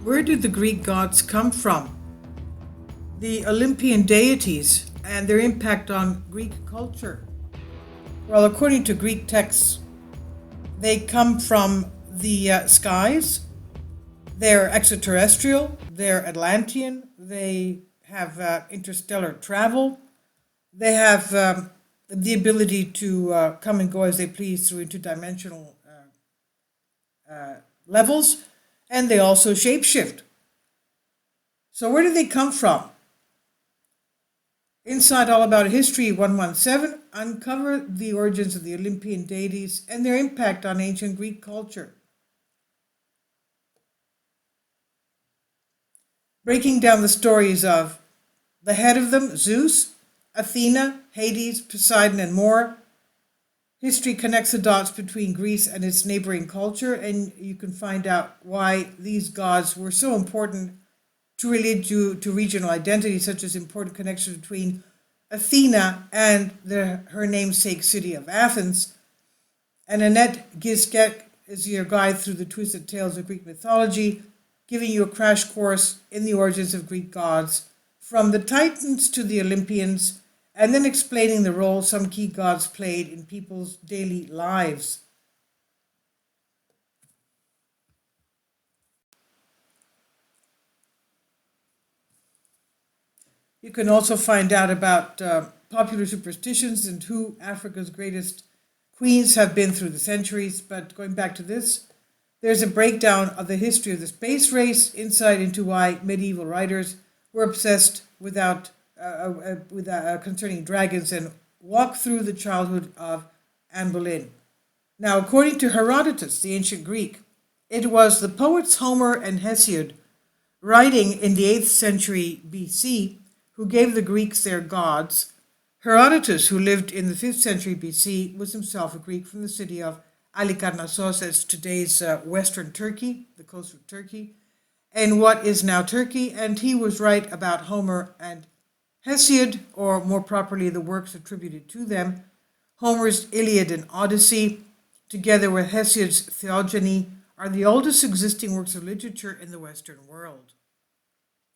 Where did the Greek gods come from? The Olympian deities and their impact on Greek culture. Well, according to Greek texts, they come from the skies. They're extraterrestrial, they're Atlantean, they have interstellar travel, they have the ability to come and go as they please through interdimensional levels, and they also shapeshift. So where do they come from? Inside All About History 117, uncover the origins of the Olympian deities and their impact on ancient Greek culture. Breaking down the stories of the head of them, Zeus, Athena, Hades, Poseidon, and more. History connects the dots between Greece and its neighboring culture, and you can find out why these gods were so important to regional identity, such as important connections between Athena and her namesake city of Athens. And Annette Gisket is your guide through the twisted tales of Greek mythology, giving you a crash course in the origins of Greek gods, from the Titans to the Olympians, and then explaining the role some key gods played in people's daily lives. You can also find out about popular superstitions and who Africa's greatest queens have been through the centuries. But going back to this, there's a breakdown of the history of the space race, insight into why medieval writers were obsessed concerning dragons, and walk through the childhood of Anne Boleyn. Now, according to Herodotus, the ancient Greek, it was the poets Homer and Hesiod, writing in the 8th century BC, who gave the Greeks their gods. Herodotus, who lived in the 5th century BC, was himself a Greek from the city of Halikarnassos, as today's western Turkey, the coast of Turkey, and what is now Turkey, and he was right about Homer and Hesiod, or more properly the works attributed to them. Homer's Iliad and Odyssey, together with Hesiod's Theogony, are the oldest existing works of literature in the Western world.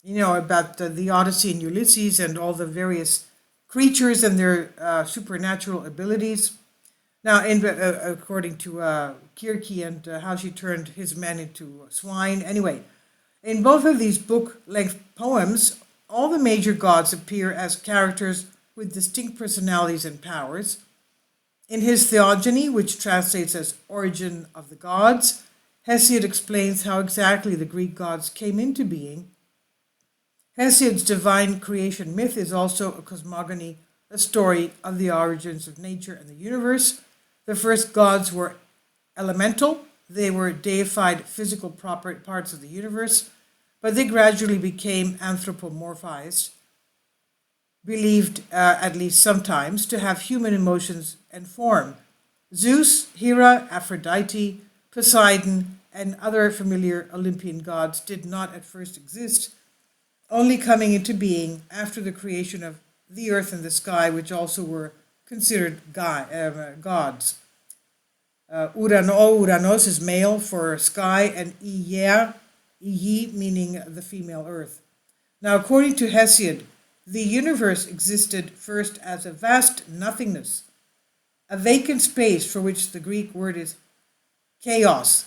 You know, about the Odyssey and Ulysses and all the various creatures and their supernatural abilities. Now, according to Kirke and how she turned his men into swine. Anyway, in both of these book-length poems, all the major gods appear as characters with distinct personalities and powers. In his Theogony, which translates as Origin of the Gods, Hesiod explains how exactly the Greek gods came into being. Hesiod's divine creation myth is also a cosmogony, a story of the origins of nature and the universe. The first gods were elemental. They were deified physical parts of the universe, but they gradually became anthropomorphized, believed, at least sometimes, to have human emotions and form. Zeus, Hera, Aphrodite, Poseidon, and other familiar Olympian gods did not at first exist, only coming into being after the creation of the earth and the sky, which also were considered gods. Uranos is male for sky, and Iyea, meaning the female earth. Now, according to Hesiod, the universe existed first as a vast nothingness, a vacant space for which the Greek word is chaos.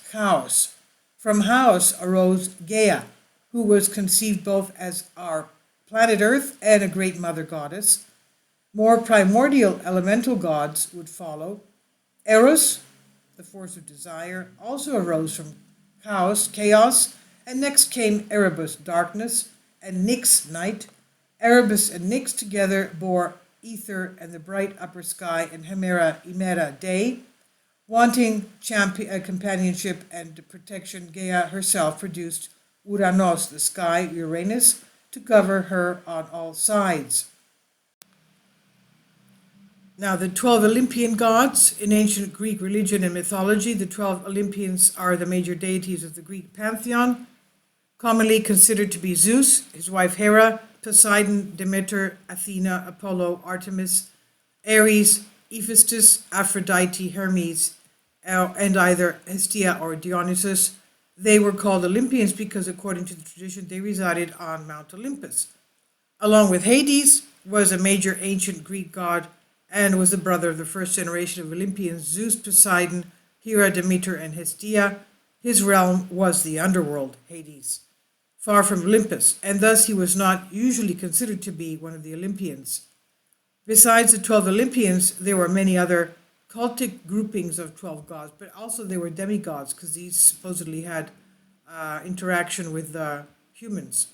From chaos arose Gaia, who was conceived both as our planet Earth and a great mother goddess. More primordial elemental gods would follow. Eros, the force of desire, also arose from chaos, and next came Erebus, darkness, and Nyx, night. Erebus and Nyx together bore ether and the bright upper sky, and Hemera, day. Wanting companionship and protection, Gaia herself produced Uranos, the sky, Uranus, to cover her on all sides. Now, the 12 Olympian gods. In ancient Greek religion and mythology, the 12 Olympians are the major deities of the Greek pantheon, commonly considered to be Zeus, his wife Hera, Poseidon, Demeter, Athena, Apollo, Artemis, Ares, Hephaestus, Aphrodite, Hermes, and either Hestia or Dionysus. They were called Olympians because, according to the tradition, they resided on Mount Olympus. Along with Hades, was a major ancient Greek god and was the brother of the first generation of Olympians, Zeus, Poseidon, Hera, Demeter, and Hestia. His realm was the underworld, Hades, far from Olympus, and thus he was not usually considered to be one of the Olympians. Besides the 12 Olympians, there were many other cultic groupings of 12 gods, but also they were demigods because these supposedly had interaction with humans.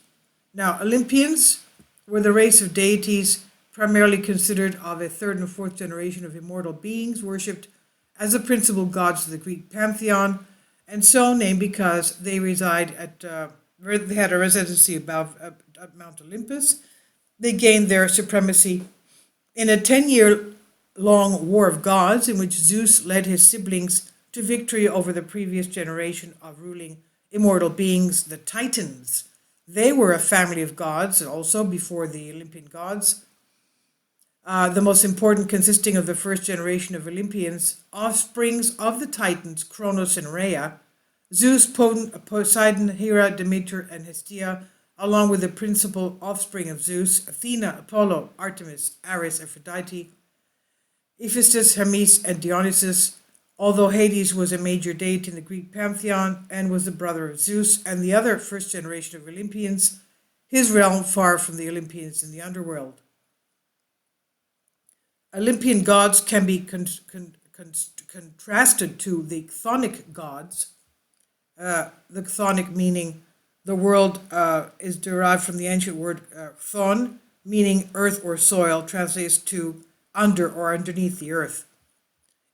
Now, Olympians were the race of deities primarily considered of a third and fourth generation of immortal beings worshipped as the principal gods of the Greek pantheon, and so named because they reside they had a residency above at Mount Olympus. They gained their supremacy in a 10-year-long war of gods in which Zeus led his siblings to victory over the previous generation of ruling immortal beings, the Titans. They were a family of gods also before the Olympian gods. The most important consisting of the first generation of Olympians, offsprings of the Titans, Kronos and Rhea, Zeus, Poseidon, Hera, Demeter, and Hestia, along with the principal offspring of Zeus, Athena, Apollo, Artemis, Ares, Aphrodite, Hephaestus, Hermes, and Dionysus, although Hades was a major deity in the Greek pantheon and was the brother of Zeus and the other first generation of Olympians, his realm far from the Olympians in the underworld. Olympian gods can be contrasted to the chthonic gods. The chthonic meaning the world is derived from the ancient word chthon, meaning earth or soil, translates to under or underneath the earth,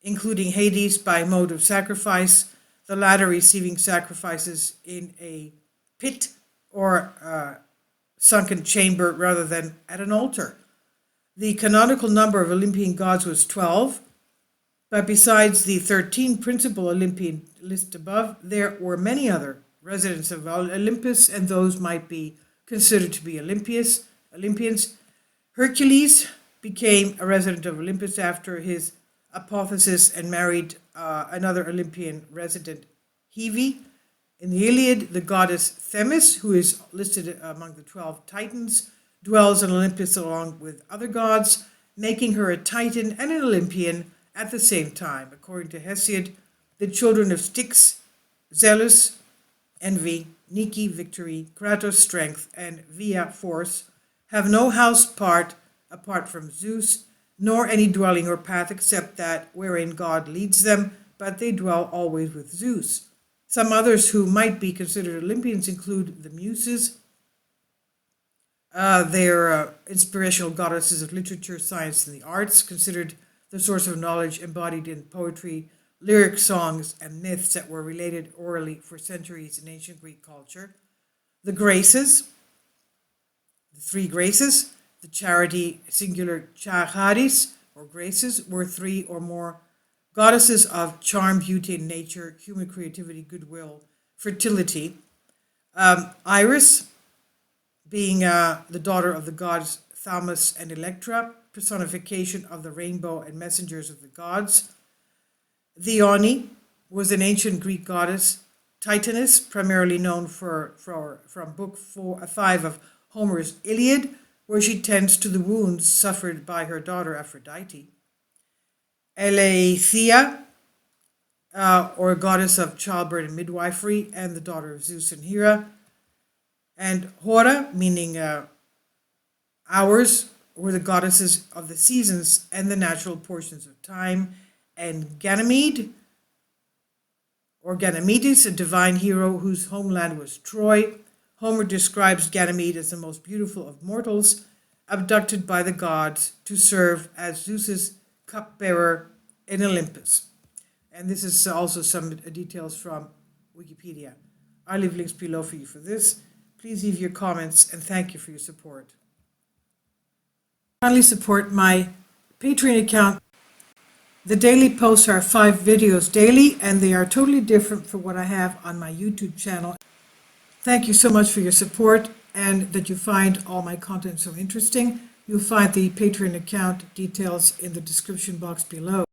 including Hades by mode of sacrifice, the latter receiving sacrifices in a pit or sunken chamber rather than at an altar. The canonical number of Olympian gods was 12, but besides the 13 principal Olympian listed above, there were many other residents of Olympus, and those might be considered to be Olympians. Hercules became a resident of Olympus after his apotheosis and married another Olympian resident, Hebe. In the Iliad, the goddess Themis, who is listed among the 12 Titans, dwells on Olympus along with other gods, making her a Titan and an Olympian at the same time. According to Hesiod, the children of Styx, Zealous, envy, Nike, victory, Kratos, strength, and Via, force, have no house apart from Zeus, nor any dwelling or path except that wherein God leads them, but they dwell always with Zeus. Some others who might be considered Olympians include the Muses. They're inspirational goddesses of literature, science, and the arts, considered the source of knowledge embodied in poetry, lyric songs, and myths that were related orally for centuries in ancient Greek culture. The Graces, the three Graces, the charity singular charis, or graces, were three or more goddesses of charm, beauty, and nature, human creativity, goodwill, fertility. Iris, being the daughter of the gods Thaumas and Electra, personification of the rainbow and messengers of the gods. Theone was an ancient Greek goddess, Titaness, primarily known from Book 5 of Homer's Iliad, where she tends to the wounds suffered by her daughter Aphrodite. Aletheia, or goddess of childbirth and midwifery, and the daughter of Zeus and Hera. And Hora, meaning hours, were the goddesses of the seasons and the natural portions of time. And Ganymede, or Ganymedes, a divine hero whose homeland was Troy. Homer describes Ganymede as the most beautiful of mortals, abducted by the gods to serve as Zeus's cupbearer in Olympus. And this is also some details from Wikipedia. I leave links below for you for this. Please leave your comments, and thank you for your support. Kindly support my Patreon account. The daily posts are 5 videos daily, and they are totally different from what I have on my YouTube channel. Thank you so much for your support, and that you find all my content so interesting. You'll find the Patreon account details in the description box below.